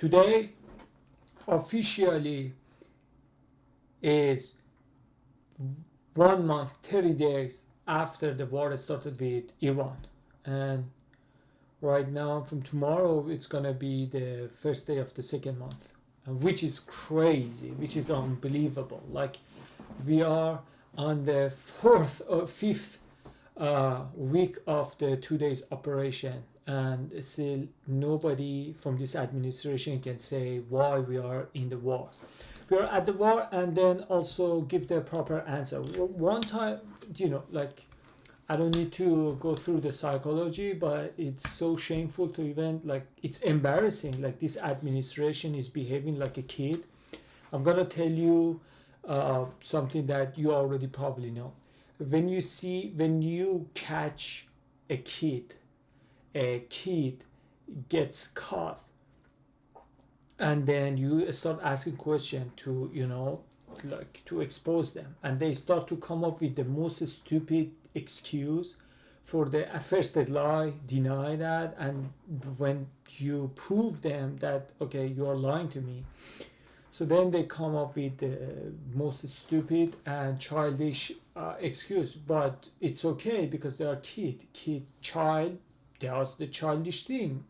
Today officially is 1 month, 30 days after the war started with Iran. And right now, from tomorrow, it's gonna be the first day of the second month, which is crazy, which is unbelievable. Like, we are on the fourth or fifth week of the 2 days operation, and still nobody from this administration can say why we are in the war. We are at the war, and then also give the proper answer. One time, like, I don't need to go through the psychology, but it's so shameful to even, like, it's embarrassing. Like, this administration is behaving like a kid. I'm gonna tell you something that you already probably know. When you catch a kid gets caught, and then you start asking questions to, like, to expose them, and they start to come up with the most stupid excuse for the first they lie, deny that, and when you prove them that, okay, you are lying to me, so then they come up with the most stupid and childish excuse. But it's okay because they are child does the childish thing,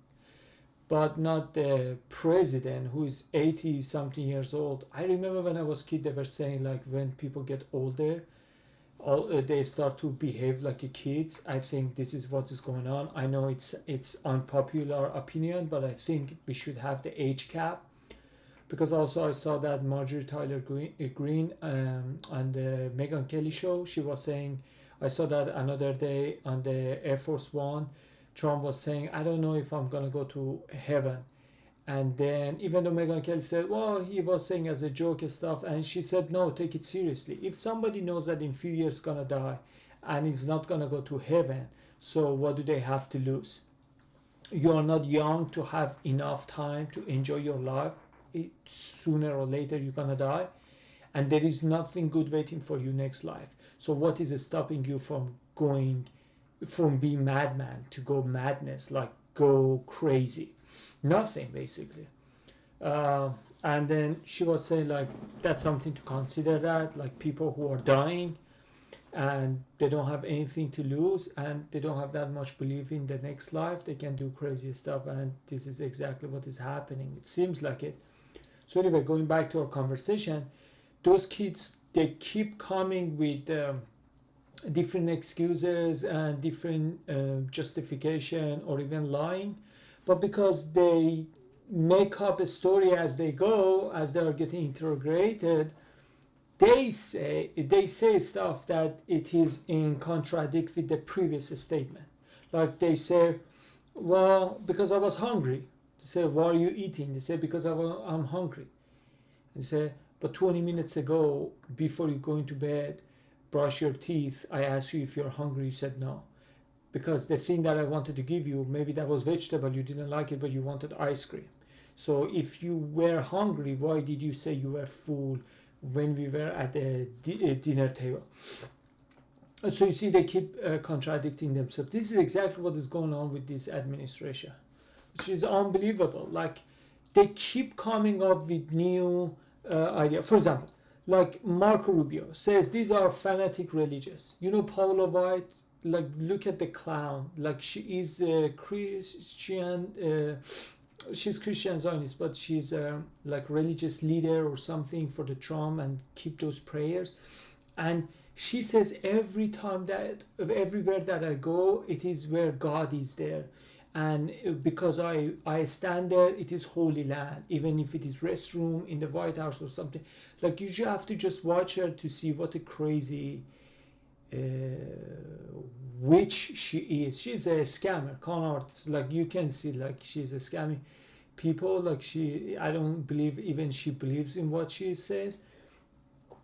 but not the president who is 80 something years old. I remember when I was kid, they were saying, like, when people get older, they start to behave like a kids. I think this is what is going on. I know it's unpopular opinion, but I think we should have the age cap, because also I saw that Marjorie Taylor Greene on the Megyn Kelly show, she was saying, I saw that another day on the Air Force One, Trump was saying, I don't know if I'm gonna go to heaven. And then even though Megyn Kelly said, well, he was saying as a joke and stuff, and she said, no, take it seriously. If somebody knows that in few years gonna die and is not gonna go to heaven, so what do they have to lose? You are not young to have enough time to enjoy your life. Sooner or later you're gonna die, and there is nothing good waiting for you next life. So what is stopping you from being madman to go madness, like go crazy? Nothing, basically. And then she was saying, like, that's something to consider, that like people who are dying and they don't have anything to lose and they don't have that much belief in the next life, they can do crazy stuff, and this is exactly what is happening. It seems like it. So anyway, going back to our conversation, those kids, they keep coming with different excuses and different justification, or even lying, but because they make up a story as they go, as they are getting interrogated, they say stuff that it is in contradict with the previous statement. Like, they say, well, because I was hungry. They say, why are you eating? They say, because I'm hungry. They say, but 20 minutes ago, before you go into bed, brush your teeth, I asked you if you're hungry, you said no. Because the thing that I wanted to give you, maybe that was vegetable, you didn't like it, but you wanted ice cream. So if you were hungry, why did you say you were full when we were at the dinner table? So you see, they keep contradicting themselves. This is exactly what is going on with this administration, which is unbelievable. Like, they keep coming up with new ideas. For example, like Marco Rubio says, these are fanatic religious. Paula White, like, look at the clown. Like, she is a Christian. She's Christian Zionist, but she's like religious leader or something for the Trump, and keep those prayers. And she says, every time that everywhere that I go, it is where God is there, and because I stand there, it is holy land, even if it is restroom in the White House or something. Like, you have to just watch her to see what a crazy witch she is. She's a scammer, con artist. Like, you can see, like, she's a scamming people. Like, I don't believe even she believes in what she says.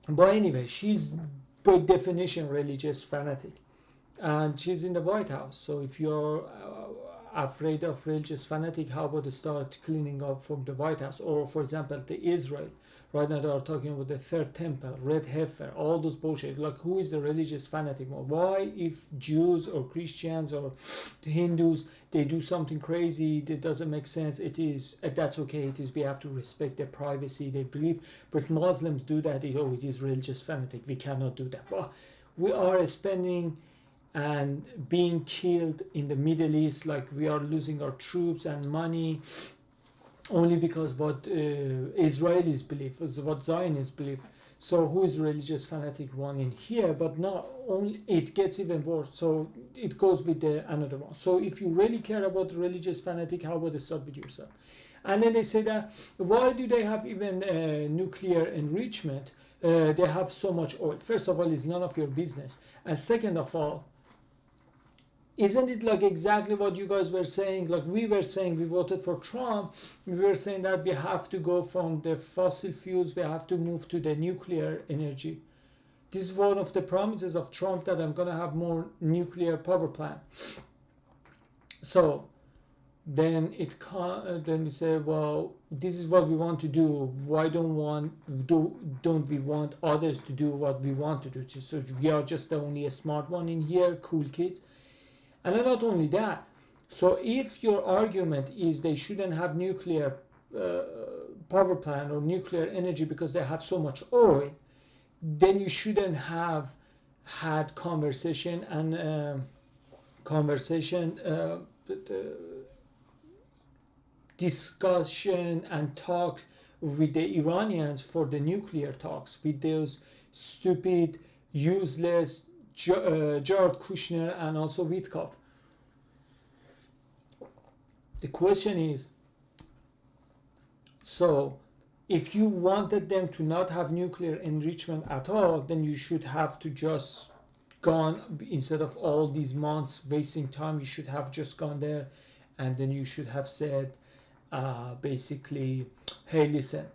But anyway, she's by definition religious fanatic, and she's in the White House. So if you're afraid of religious fanatic, how about they start cleaning up from the White House? Or for example, the Israel, right now they are talking about the third temple, red heifer, all those bullshit. Like, who is the religious fanatic? Why, if Jews or Christians or the Hindus, they do something crazy that doesn't make sense, it is that's okay, it is, we have to respect their privacy, they believe. But if Muslims do that, it is religious fanatic, we cannot do that. Well, we are spending and being killed in the Middle East, like we are losing our troops and money only because what Israelis believe, what Zionists believe. So who is religious fanatic one in here? But not only, it gets even worse. So it goes with the another one. So if you really care about religious fanatic, how about you start with yourself? And then they say that why do they have even nuclear enrichment? They have so much oil. First of all, it's none of your business. And second of all, isn't it like exactly what you guys were saying? Like we were saying, we voted for Trump. We were saying that we have to go from the fossil fuels, we have to move to the nuclear energy. This is one of the promises of Trump, that I'm going to have more nuclear power plant. So then then we say, well, this is what we want to do. Why don't we want others to do what we want to do? So we are just the only a smart one in here, cool kids. And not only that, so if your argument is they shouldn't have nuclear power plant or nuclear energy because they have so much oil, then you shouldn't have had conversation discussion and talk with the Iranians for the nuclear talks, with those stupid, useless Jared Kushner and also Witkoff. The question is, so if you wanted them to not have nuclear enrichment at all, then you should have to just gone, instead of all these months wasting time, you should have just gone there, and then you should have said basically, hey, listen,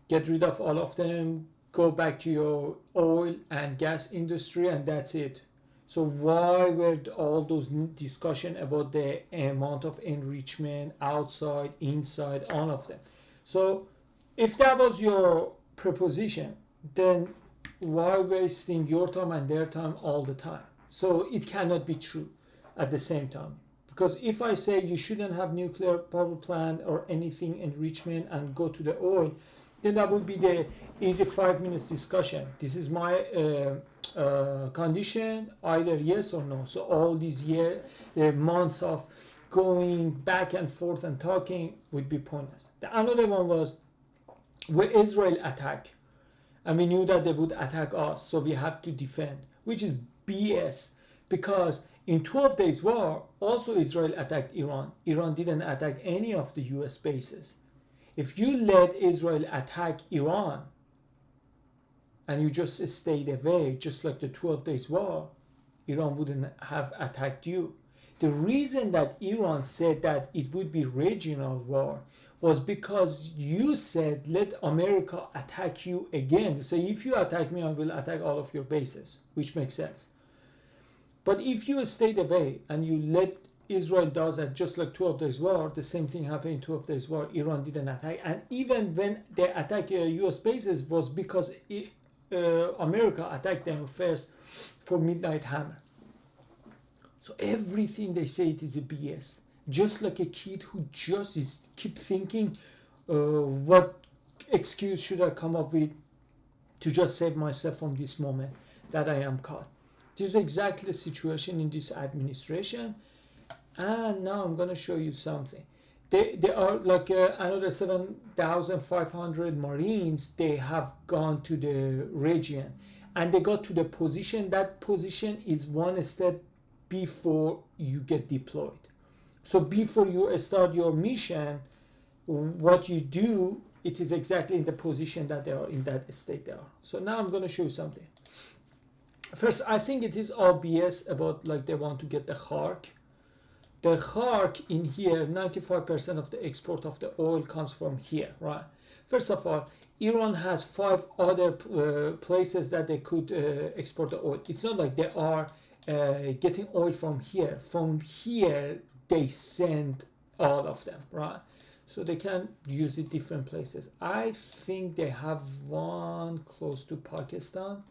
get rid of all of them, go back to your oil and gas industry, and that's it. So why were all those discussion about the amount of enrichment outside, inside, all of them? So if that was your proposition, then why wasting your time and their time all the time? So it cannot be true at the same time. Because if I say you shouldn't have nuclear power plant or anything enrichment and go to the oil, then that would be the easy 5 minutes discussion. This is my condition, either yes or no. So all these months of going back and forth and talking would be pointless. The another one was where Israel attacked, and we knew that they would attack us, so we have to defend, which is BS, because in 12 days war, also Israel attacked Iran. Iran didn't attack any of the US bases. If you let Israel attack Iran and you just stayed away, just like the 12 days war, Iran wouldn't have attacked you. The reason that Iran said that it would be regional war was because you said, let America attack you again. So if you attack me, I will attack all of your bases, which makes sense. But if you stayed away and you let Israel does that, just like 12 days war, the same thing happened in 12 days war, Iran didn't attack. And even when they attacked US bases was because America attacked them first for Midnight Hammer. So everything they say, it is a BS. Just like a kid who just keep thinking, what excuse should I come up with to just save myself from this moment that I am caught. This is exactly the situation in this administration. And now I'm going to show you something. They are like another 7,500 Marines. They have gone to the region, and they got to the position. That position is one step before you get deployed. So before you start your mission, what you do, it is exactly in the position that they are, in that state they are. So now I'm going to show you something. First, I think it is all BS about like they want to get the Kharg. The Kharg in here, 95% of the export of the oil comes from here, right? First of all, Iran has 5 other places that they could export the oil. It's not like they are getting oil from here. From here, they send all of them, right? So they can use it different places. I think they have one close to Pakistan.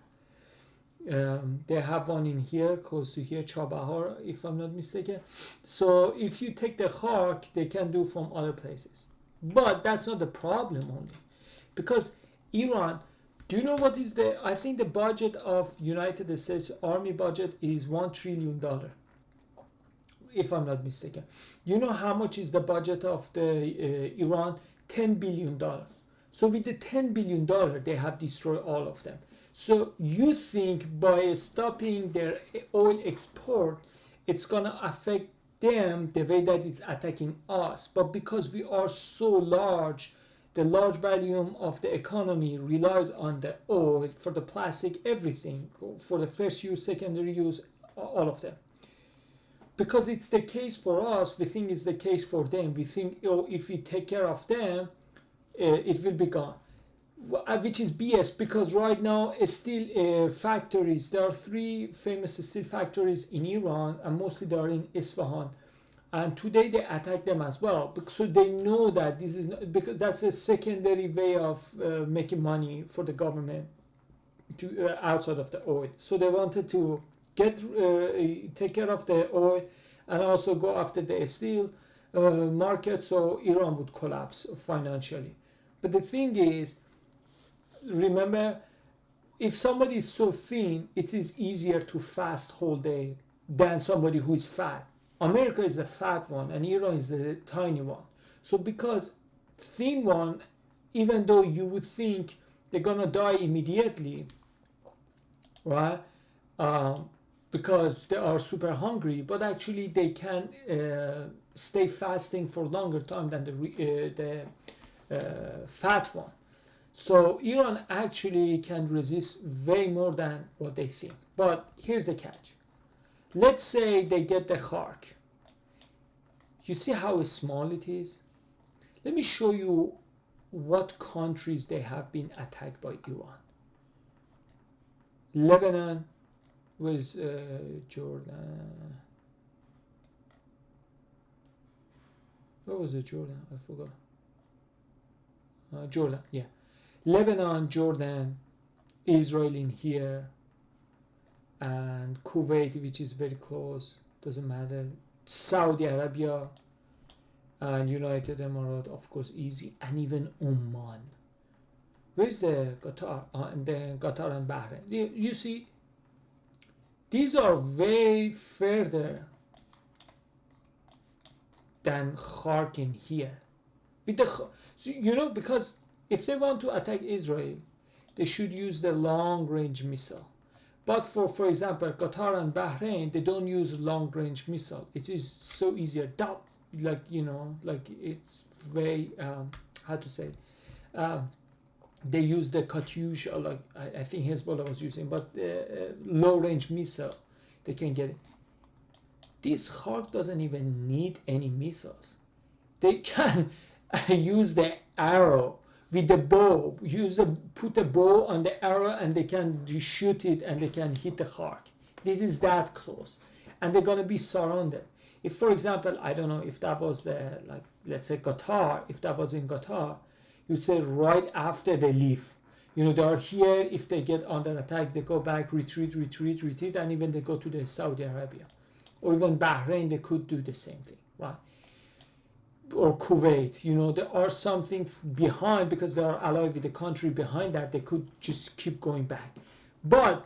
They have one in here, close to here, Chabahar, if I'm not mistaken. So if you take the Kharg, they can do from other places. But that's not the problem only. Because Iran, do you know what is I think the budget of United States Army budget is $1 trillion, if I'm not mistaken. You know how much is the budget of the Iran? $10 billion. So with the $10 billion, they have destroyed all of them. So you think by stopping their oil export, it's gonna affect them the way that it's attacking us. But because we are so large, the large volume of the economy relies on the oil for the plastic, everything, for the first use, secondary use, all of them. Because it's the case for us, we think it's the case for them. We think, oh, if we take care of them, it will be gone. Which is BS, because right now steel factories, there are 3 famous steel factories in Iran, and mostly they are in Isfahan. And today they attack them as well, so they know that this is not, because that's a secondary way of making money for the government to outside of the oil. So they wanted to take care of the oil and also go after the steel market, so Iran would collapse financially. But the thing is, remember, if somebody is so thin, it is easier to fast whole day than somebody who is fat. America is the fat one and Iran is the tiny one. So because thin one, even though you would think they're gonna die immediately, right? Because they are super hungry, but actually they can stay fasting for longer time than the fat one. So Iran actually can resist way more than what they think. But here's the catch. Let's say they get the Kharg. You see how small it is? Let me show you what countries they have been attacked by Iran. Lebanon, with Jordan. Where was it? Jordan? I forgot. Jordan, yeah. Lebanon, Jordan, Israel in here, and Kuwait, which is very close, doesn't matter. Saudi Arabia and United Emirates, of course, easy, and even Oman. Where's the Qatar? And then Qatar and Bahrain. You see, these are way further than Khark in here. With the, because if they want to attack Israel, they should use the long-range missile. But for example, Qatar and Bahrain, they don't use long-range missile. It is so easier. Like it's very how to say. They use the Katyusha, like I think Hezbollah was using, but low-range missile, they can get it. This Kharg doesn't even need any missiles. They can use the arrow with the bow. Put a bow on the arrow, and they can shoot it, and they can hit the Kharg. This is that close, and they're gonna be surrounded. If, for example, I don't know if that was like let's say Qatar, if that was in Qatar, you'd say right after they leave. They are here. If they get under attack, they go back, retreat, and even they go to the Saudi Arabia, or even Bahrain. They could do the same thing, right? Or Kuwait. There are something behind, because they are allied with the country behind that. They could just keep going back. But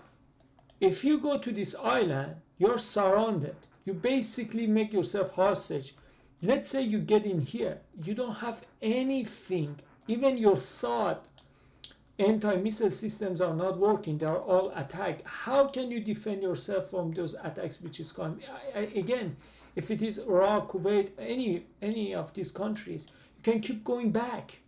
if you go to this island, you're surrounded. You basically make yourself hostage. Let's say you get in here. You don't have anything. Even your thought anti-missile systems are not working. They are all attacked. How can you defend yourself from those attacks which is coming? Again, if it is Iraq, Kuwait, any of these countries, you can keep going back.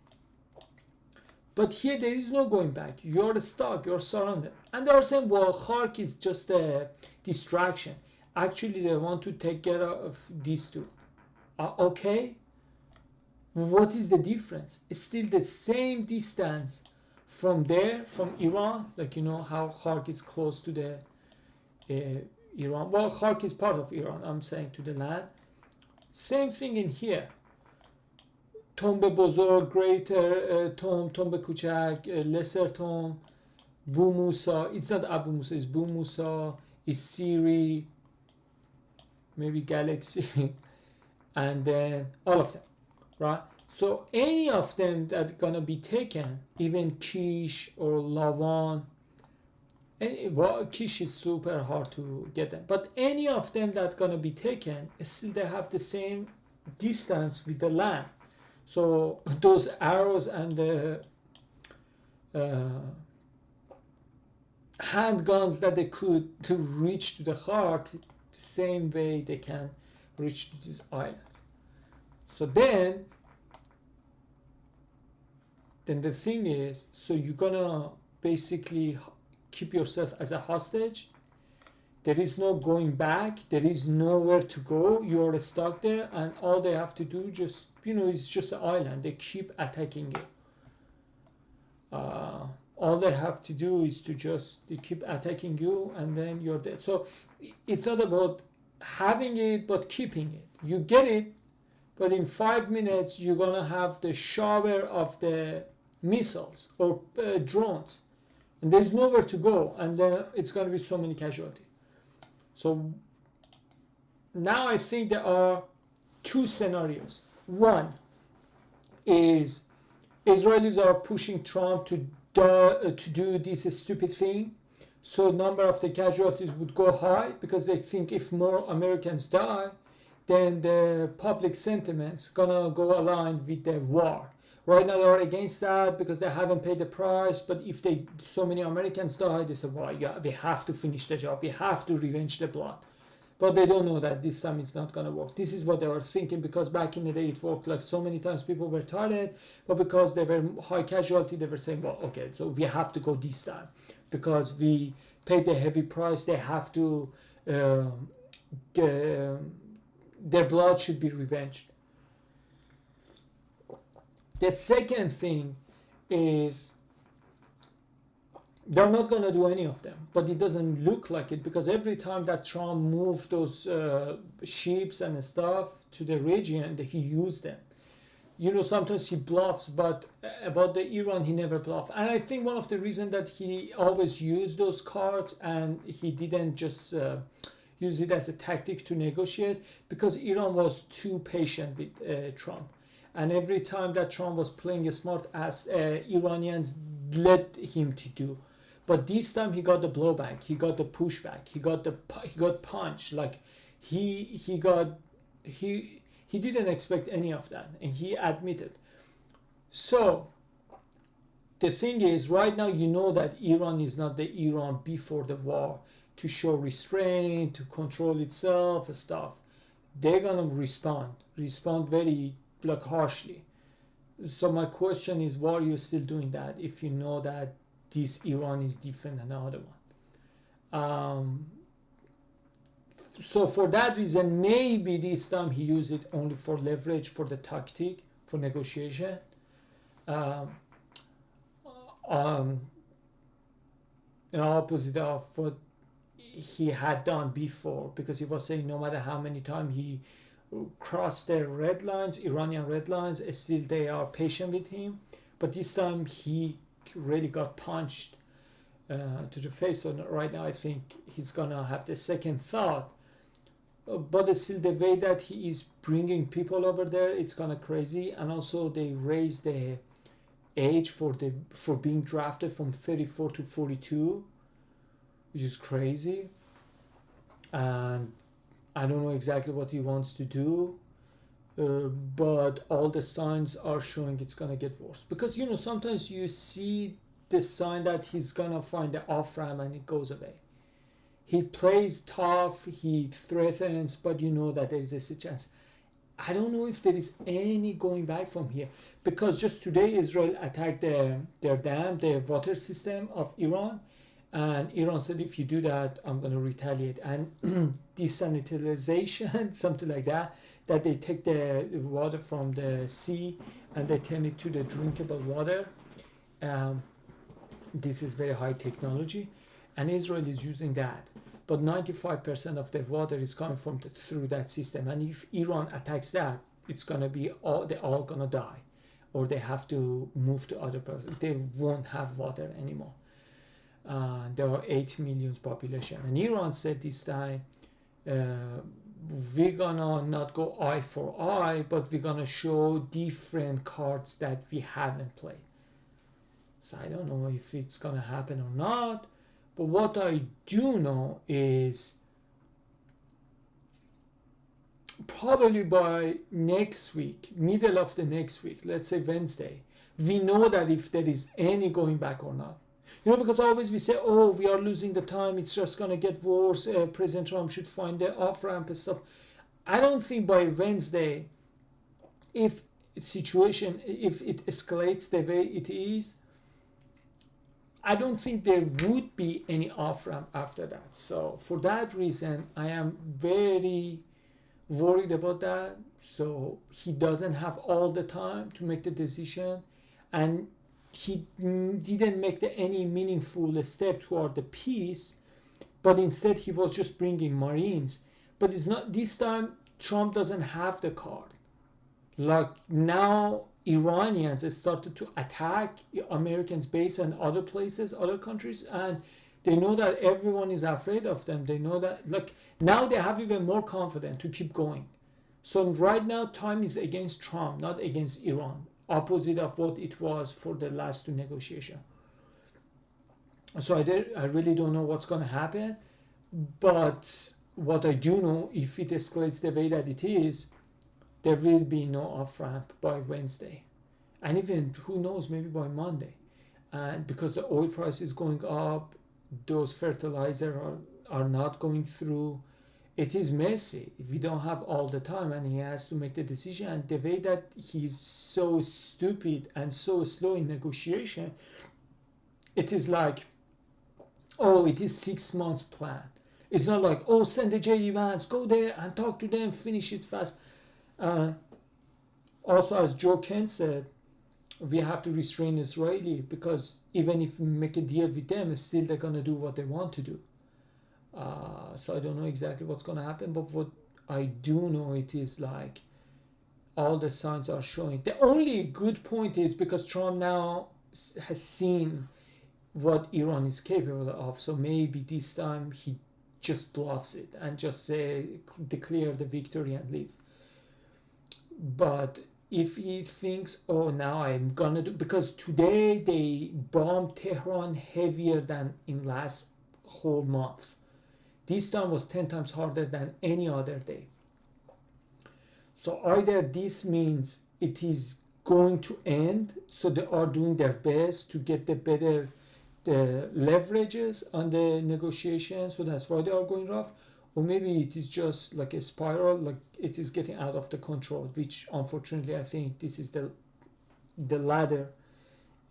But here there is no going back. You're stuck. You're surrounded. And they are saying, well, Khark is just a distraction. Actually, they want to take care of these two. Okay. What is the difference? It's still the same distance from there, from Iran. Like, how Khark is close to the Iran. Well, Khark is part of Iran, I'm saying, to the land. Same thing in here. تنب بزرگ greater تنب، تنب کوچک lesser تنب، بو موسا. It's not Abu Musa, it's بو موسا, it's Siri, maybe Galaxy, and then all of them, right? So any of them that's gonna be taken, even Kish or Lavan, well, Kish is super hard to get them, but any of them that's gonna be taken, still they have the same distance with the land. So those arrows and the handguns that they could to reach to the Kharg, the same way they can reach to this island. So then the thing is, so you're gonna basically keep yourself as a hostage. There is no going back, there is nowhere to go, you're stuck there, and all they have to do just, it's just an island, they keep attacking you. All they have to do is to just, they keep attacking you, and then you're dead. So it's not about having it but keeping it. You get it, but in 5 minutes you're gonna have the shower of the missiles or drones, and there's nowhere to go, and then it's gonna be so many casualties. So now I think there are two scenarios. One is Israelis are pushing Trump to do this stupid thing, so number of the casualties would go high because they think if more Americans die, then the public sentiment's gonna go aligned with the war. Right now they are against that because they haven't paid the price, but if so many Americans die, they say, well, yeah, we have to finish the job, we have to revenge the blood. But they don't know that this time it's not going to work. This is what they were thinking, because back in the day it worked. Like so many times people were tired, but because they were high casualty, they were saying, well, okay, so we have to go this time because we paid the heavy price. They have to, their blood should be revenged. The second thing is they're not going to do any of them, but it doesn't look like it, because every time that Trump moved those ships and stuff to the region, he used them. Sometimes he bluffs, but about the Iran, he never bluffed. And I think one of the reasons that he always used those cards and he didn't just use it as a tactic to negotiate, because Iran was too patient with Trump. And every time that Trump was playing smart, as Iranians led him to do. But this time he got the blowback, he got the pushback, he got punched. Like he didn't expect any of that, and he admitted. So the thing is, right now that Iran is not the Iran before the war, to show restraint, to control itself, stuff. They're gonna respond very harshly. So my question is, why are you still doing that if you know that this Iran is different than the other one? So for that reason, maybe this time he used it only for leverage, for the tactic, for negotiation. In opposite of what he had done before, because he was saying no matter how many times he crossed their red lines, Iranian red lines, still they are patient with him. But this time he really got punched to the face. So right now I think he's gonna have the second thought. But still, the way that he is bringing people over there, it's kind of crazy. And also they raised the age for being drafted from 34 to 42, which is crazy. And I don't know exactly what he wants to do, but all the signs are showing it's gonna get worse. Because sometimes you see the sign that he's gonna find the off ramp and it goes away. He plays tough, he threatens, but that there is a chance. I don't know if there is any going back from here, because just today Israel attacked their dam, the water system of Iran, and Iran said, if you do that, I'm going to retaliate. And desanitization, something like that they take the water from the sea and they turn it to the drinkable water. This is very high technology. and Israel is using that. But 95% of their water is coming from through that system. And if Iran attacks that, it's gonna be they're all gonna die, or they have to move to other places. They won't have water anymore. There are 8 million population, and Iran said this time, we're gonna not go eye for eye, but we're gonna show different cards that we haven't played. So I don't know if it's gonna happen or not, but what I do know is probably by next week, middle of the next week, let's say Wednesday, we know that if there is any going back or not. You know, because always we say, oh, we are losing the time, it's just going to get worse, President Trump should find the off-ramp and stuff. I don't think by Wednesday, if situation, if it escalates the way it is, I don't think there would be any off-ramp after that. So for that reason, I am very worried about that. So he doesn't have all the time to make the decision, and he didn't make any meaningful step toward the peace, but instead he was just bringing Marines. But it's not this time. Trump doesn't have the card. Like now, Iranians started to attack Americans' base and other places, other countries, and they know that everyone is afraid of them. They know that, like, now they have even more confidence to keep going. So right now, time is against Trump, not against Iran. Opposite of what it was for the last two negotiations. So I really don't know what's going to happen. But what I do know, if it escalates the way that it is, there will be no off-ramp by Wednesday. And even, who knows, maybe by Monday. And because the oil price is going up, those fertilizers are not going through. It is messy if we don't have all the time, and he has to make the decision. And the way that he's so stupid and so slow in negotiation, it is like, oh, it is 6 months plan. It's not like, oh, send the J.D. Vance, go there and talk to them, finish it fast. Also, as Joe Kent said, we have to restrain Israeli, because even if we make a deal with them, still they're going to do what they want to do. So I don't know exactly what's going to happen, but what I do know, it is like all the signs are showing. The only good point is because Trump now has seen what Iran is capable of, so maybe this time he just bluffs it and just say, declare the victory and leave. But if he thinks, oh, now I'm gonna do, because today they bombed Tehran heavier than in last whole month. This time was 10 times harder than any other day. So either this means it is going to end, so they are doing their best to get the better the leverages on the negotiation, so that's why they are going rough, or maybe it is just like a spiral, like it is getting out of the control, which unfortunately I think this is the latter.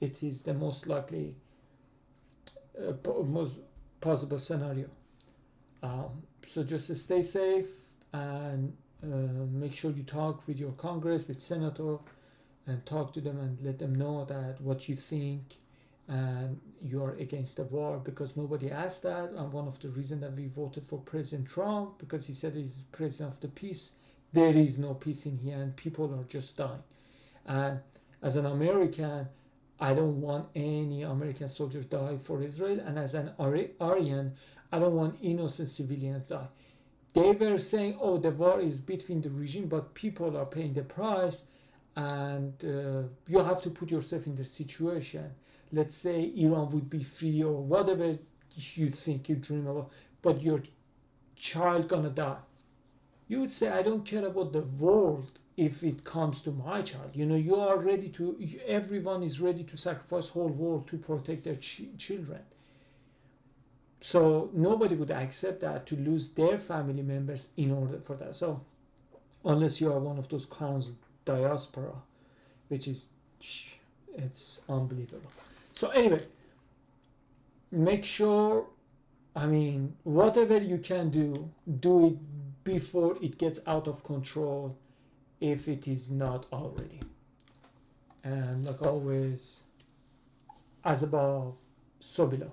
It is the most likely most possible scenario. So just stay safe, and make sure you talk with your Congress, with Senator, and talk to them and let them know that what you think, and you're against the war, because nobody asked that. And one of the reasons that we voted for President Trump, because he said he's president of the peace. There is no peace in here, and people are just dying. And as an American, I don't want any American soldiers die for Israel, and as an Aryan, I don't want innocent civilians die. They were saying, oh, the war is between the regime, but people are paying the price, and you have to put yourself in the situation. Let's say Iran would be free, or whatever you think, you dream about, but your child gonna die. You would say, I don't care about the world if it comes to my child. You know, you are ready to, everyone is ready to sacrifice whole world to protect their children. So nobody would accept that, to lose their family members in order for that. So unless you are one of those clowns, diaspora, which is, it's unbelievable. So anyway, make sure, I mean, whatever you can do it before it gets out of control, if it is not already. And like always, as above, so below.